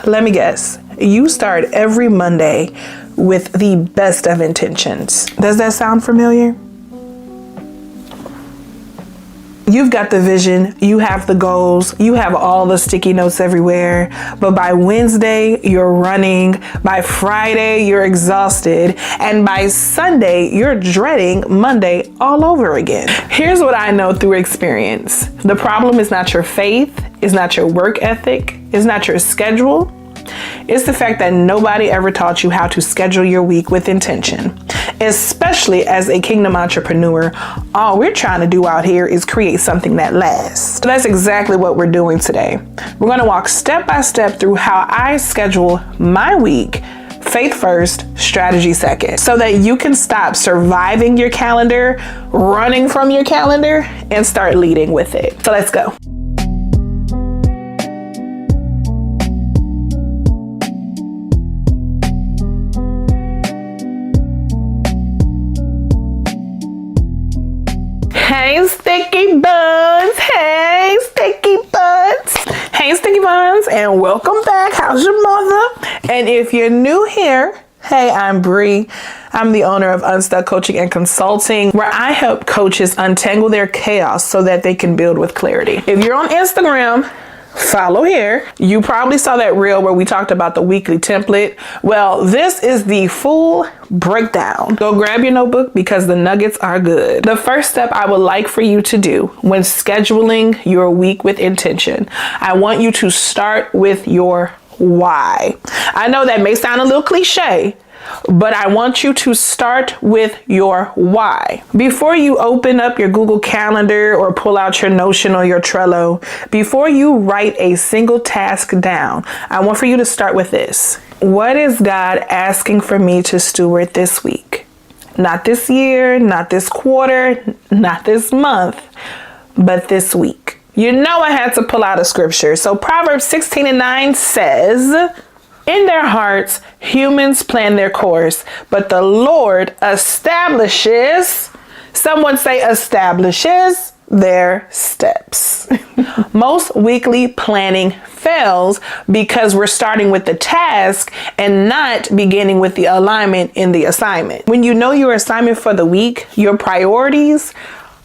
Let me guess. You start every Monday with the best of intentions. Does that sound familiar? You've got the vision, you have the goals, you have all the sticky notes everywhere, but by Wednesday, you're running, by Friday, you're exhausted, and by Sunday, you're dreading Monday all over again. Here's what I know through experience. The problem is not your faith, it's not your work ethic, it's not your schedule. It's the fact that nobody ever taught you how to schedule your week with intention. Especially as a kingdom entrepreneur, all we're trying to do out here is create something that lasts. So that's exactly what we're doing today. We're going to walk step by step through how I schedule my week, faith first, strategy second, so that you can stop surviving your calendar, running from your calendar, and start leading with it. So let's go. Hey, Sticky Buns. Hey, Sticky Buns. Hey, Sticky Buns, and welcome back. How's your mother? And if you're new here, hey, I'm Bree. I'm the owner of Unstuck Coaching and Consulting, where I help coaches untangle their chaos so that they can build with clarity. If you're on Instagram, follow here. You probably saw that reel where we talked about the weekly template. Well, this is the full breakdown. Go grab your notebook because the nuggets are good. The first step I would like for you to do when scheduling your week with intention, I want you to start with your why. I know that may sound a little cliche, but I want you to start with your why. Before you open up your Google Calendar or pull out your Notion or your Trello, before you write a single task down, I want for you to start with this. What is God asking for me to steward this week? Not this year, not this quarter, not this month, but this week. You know I had to pull out a scripture. So Proverbs 16:9 says, in their hearts, humans plan their course, but the Lord establishes, someone say establishes, their steps. Most weekly planning fails because we're starting with the task and not beginning with the alignment in the assignment. When you know your assignment for the week, your priorities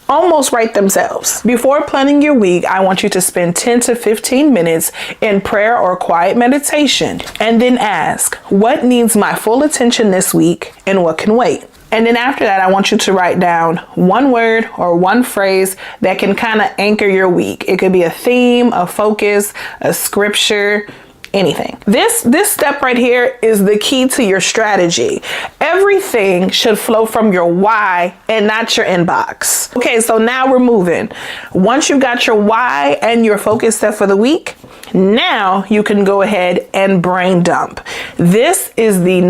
almost write themselves. Before planning your week, I want you to spend 10 to 15 minutes in prayer or quiet meditation, and then ask, what needs my full attention this week and what can wait? And then after that, I want you to write down one word or one phrase that can kind of anchor your week. It could be a theme, a focus, a scripture, anything. This step right here is the key to your strategy. Everything should flow from your why and not your inbox. Okay, so now we're moving. Once you've got your why and your focus set for the week, now you can go ahead and brain dump. This is the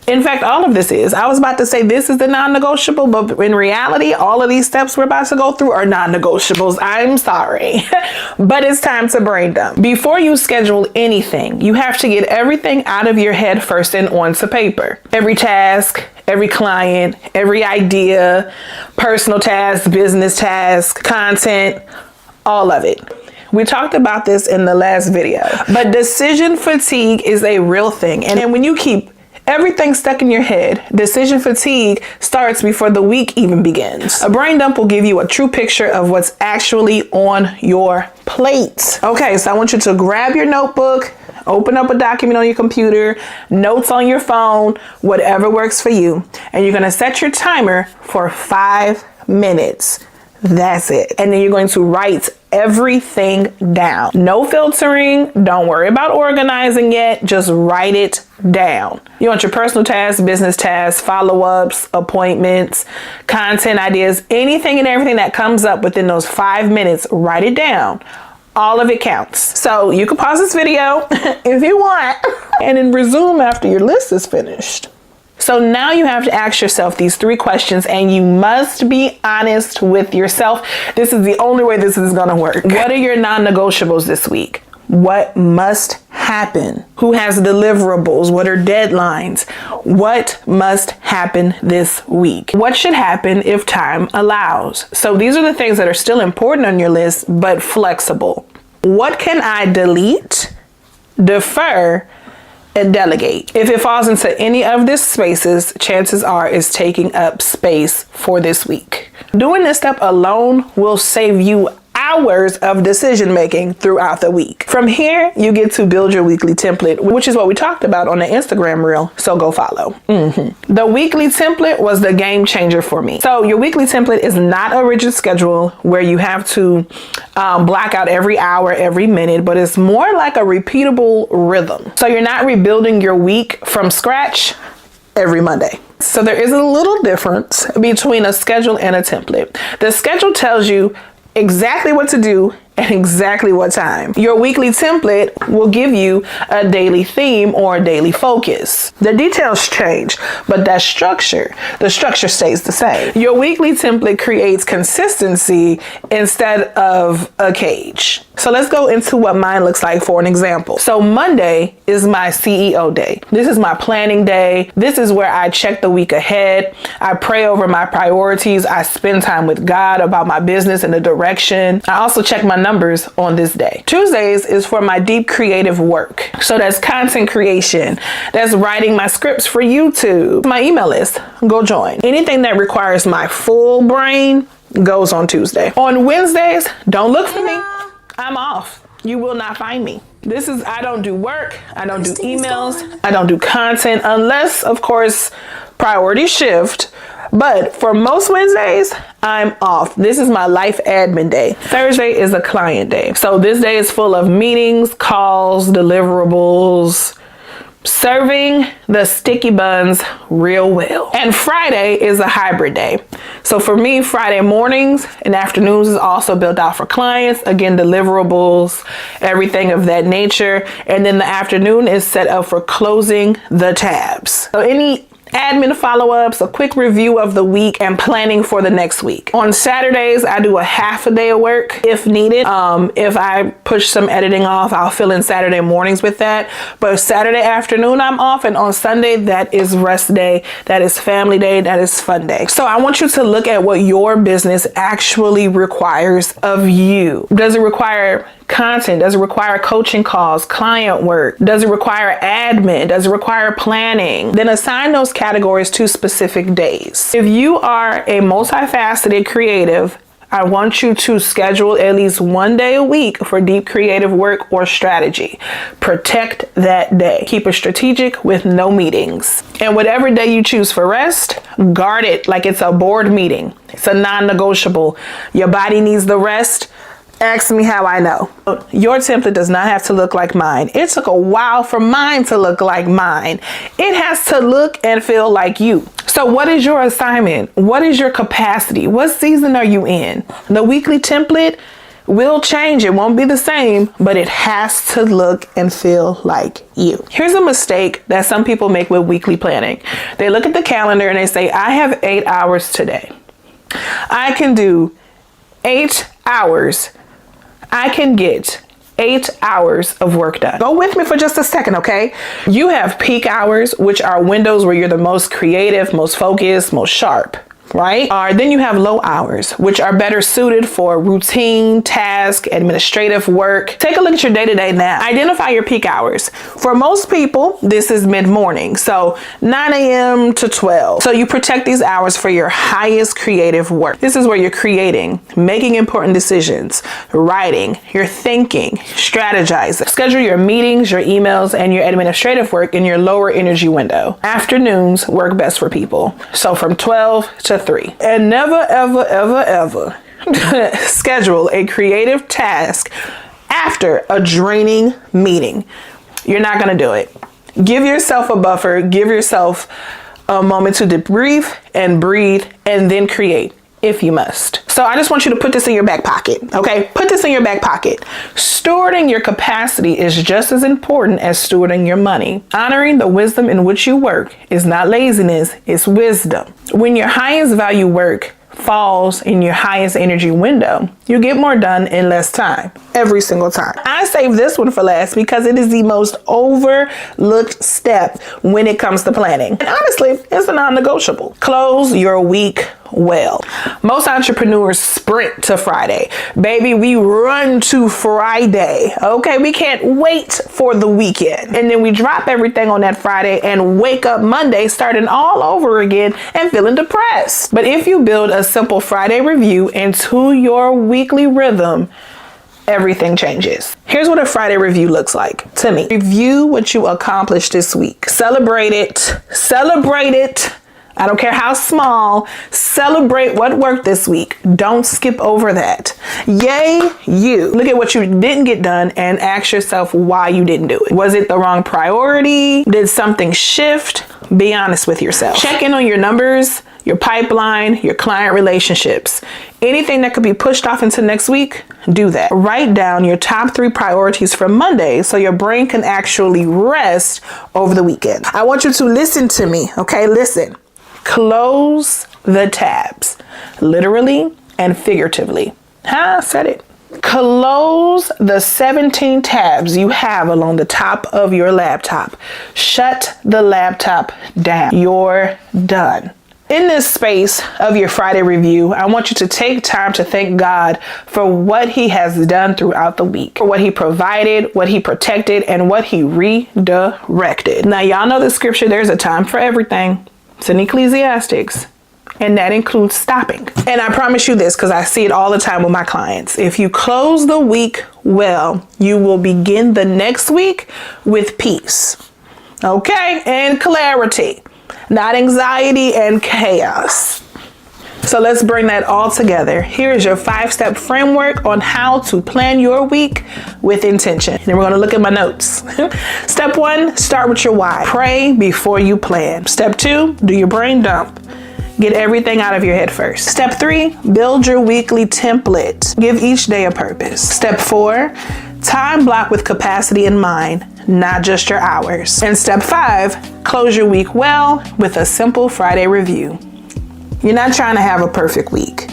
in fact, all of this is. I was about to say this is the non-negotiable, but in reality, all of these steps we're about to go through are non-negotiables. I'm sorry, but it's time to brain dump. Before you schedule anything, you have to get everything out of your head first and onto paper. Every task, every client, every idea, personal task, business task, content, all of it. We talked about this in the last video, but decision fatigue is a real thing. And when you keep everything stuck in your head, decision fatigue starts before the week even begins. A brain dump will give you a true picture of what's actually on your plate. Okay, so I want you to grab your notebook, open up a document on your computer, notes on your phone, whatever works for you. And you're gonna set your timer for 5 minutes. That's it. And then you're going to write everything down. No filtering. Don't worry about organizing yet. Just write it down. You want your personal tasks, business tasks, follow-ups, appointments, content ideas, anything and everything that comes up within those 5 minutes, write it down. All of it counts. So you can pause this video if you want and then resume after your list is finished. So now you have to ask yourself these 3 questions, and you must be honest with yourself. This is the only way this is going to work. What are your non-negotiables this week? What must happen? Who has deliverables? What are deadlines? What must happen this week? What should happen if time allows? So these are the things that are still important on your list, but flexible. What can I delete defer, and delegate. If it falls into any of these spaces, chances are it's taking up space for this week. Doing this step alone will save you hours of decision making throughout the week. From here, you get to build your weekly template, which is what we talked about on the Instagram reel, so go follow. The weekly template was the game changer for me. So your weekly template is not a rigid schedule where you have to block out every hour, every minute, but it's more like a repeatable rhythm. So you're not rebuilding your week from scratch every Monday. So there is a little difference between a schedule and a template. The schedule tells you exactly what to do and exactly what time. Your weekly template will give you a daily theme or a daily focus. The details change, but the structure stays the same. Your weekly template creates consistency instead of a cage. So let's go into what mine looks like for an example. So Monday is my CEO day. This is my planning day. This is where I check the week ahead. I pray over my priorities. I spend time with God about my business and the direction. I also check my numbers on this day. Tuesdays is for my deep creative work. So that's content creation. That's writing my scripts for YouTube. My email list, go join. Anything that requires my full brain goes on Tuesday. On Wednesdays, don't look for me. I'm off. You will not find me. I don't do work. I don't do emails. I don't do content unless, of course, priorities shift. But for most Wednesdays, I'm off. This is my life admin day. Thursday is a client day. So this day is full of meetings, calls, deliverables, serving the sticky buns real well. And Friday is a hybrid day. So for me, Friday mornings and afternoons is also built out for clients. Again, deliverables, everything of that nature. And then the afternoon is set up for closing the tabs. So any admin follow-ups, a quick review of the week, and planning for the next week. On Saturdays, I do a half a day of work if needed. If I push some editing off, I'll fill in Saturday mornings with that. But Saturday afternoon, I'm off. And on Sunday, that is rest day. That is family day. That is fun day. So I want you to look at what your business actually requires of you. Does it require content? Does it require coaching calls, client work? Does it require admin? Does it require planning? Then assign those categories to specific days. If you are a multifaceted creative, I want you to schedule at least one day a week for deep creative work or strategy. Protect that day. Keep it strategic with no meetings. And whatever day you choose for rest, guard it like it's a board meeting. It's a non-negotiable. Your body needs the rest. Ask me how I know. Your template does not have to look like mine. It took a while for mine to look like mine. It has to look and feel like you. So what is your assignment? What is your capacity? What season are you in? The weekly template will change. It won't be the same, but it has to look and feel like you. Here's a mistake that some people make with weekly planning. They look at the calendar and they say, I have 8 hours today. I can do 8 hours. I can get 8 hours of work done. Go with me for just a second, okay? You have peak hours, which are windows where you're the most creative, most focused, most sharp, right? Then you have low hours, which are better suited for routine, task, administrative work. Take a look at your day-to-day now. Identify your peak hours. For most people, this is mid-morning, so 9 a.m. to 12. So you protect these hours for your highest creative work. This is where you're creating, making important decisions, writing, you're thinking, strategizing. Schedule your meetings, your emails, and your administrative work in your lower energy window. Afternoons work best for people. So from 12 to 3. And never, ever, ever, ever schedule a creative task after a draining meeting. You're not going to do it. Give yourself a buffer. Give yourself a moment to debrief and breathe and then create if you must. So I just want you to put this in your back pocket. Okay. Put this in your back pocket. Stewarding your capacity is just as important as stewarding your money. Honoring the wisdom in which you work is not laziness, it's wisdom. When your highest value work falls in your highest energy window, you get more done in less time every single time. I save this one for last because it is the most overlooked step when it comes to planning. And honestly, it's a non-negotiable. Close your week well. Most entrepreneurs sprint to Friday. Baby, we run to Friday. Okay, we can't wait for the weekend. And then we drop everything on that Friday and wake up Monday starting all over again and feeling depressed. But if you build a simple Friday review into your weekly rhythm, everything changes. Here's what a Friday review looks like to me. Review what you accomplished this week. Celebrate it. Celebrate it. I don't care how small. Celebrate what worked this week. Don't skip over that. Yay, you. Look at what you didn't get done and ask yourself why you didn't do it. Was it the wrong priority? Did something shift? Be honest with yourself. Check in on your numbers, your pipeline, your client relationships. Anything that could be pushed off into next week, do that. Write down your top 3 priorities for Monday so your brain can actually rest over the weekend. I want you to listen to me, okay? Listen. Close the tabs, literally and figuratively. I said it. Close the 17 tabs you have along the top of your laptop. Shut the laptop down. You're done. In this space of your Friday review, I want you to take time to thank God for what He has done throughout the week, for what He provided, what He protected, and what He redirected. Now, y'all know the scripture, there's a time for everything. It's in Ecclesiastes, and that includes stopping. And I promise you this, because I see it all the time with my clients. If you close the week well, you will begin the next week with peace, okay, and clarity, not anxiety and chaos. So let's bring that all together. Here's your 5-step framework on how to plan your week with intention. Then we're going to look at my notes. Step 1, start with your why. Pray before you plan. Step 2, do your brain dump. Get everything out of your head first. Step 3, build your weekly template. Give each day a purpose. Step 4, time block with capacity in mind, not just your hours. And step 5, close your week well with a simple Friday review. You're not trying to have a perfect week.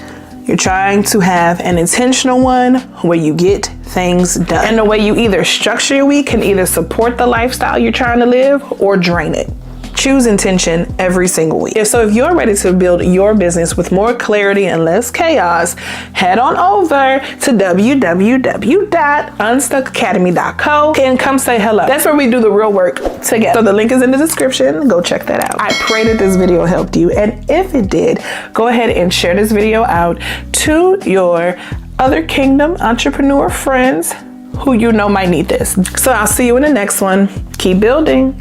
You're trying to have an intentional one where you get things done. And the way you either structure your week can either support the lifestyle you're trying to live or drain it. Choose intention every single week. If you're ready to build your business with more clarity and less chaos, head on over to www.unstuckacademy.co and come say hello. That's where we do the real work together. So the link is in the description. Go check that out. I pray that this video helped you. And if it did, go ahead and share this video out to your other kingdom entrepreneur friends who you know might need this. So I'll see you in the next one. Keep building.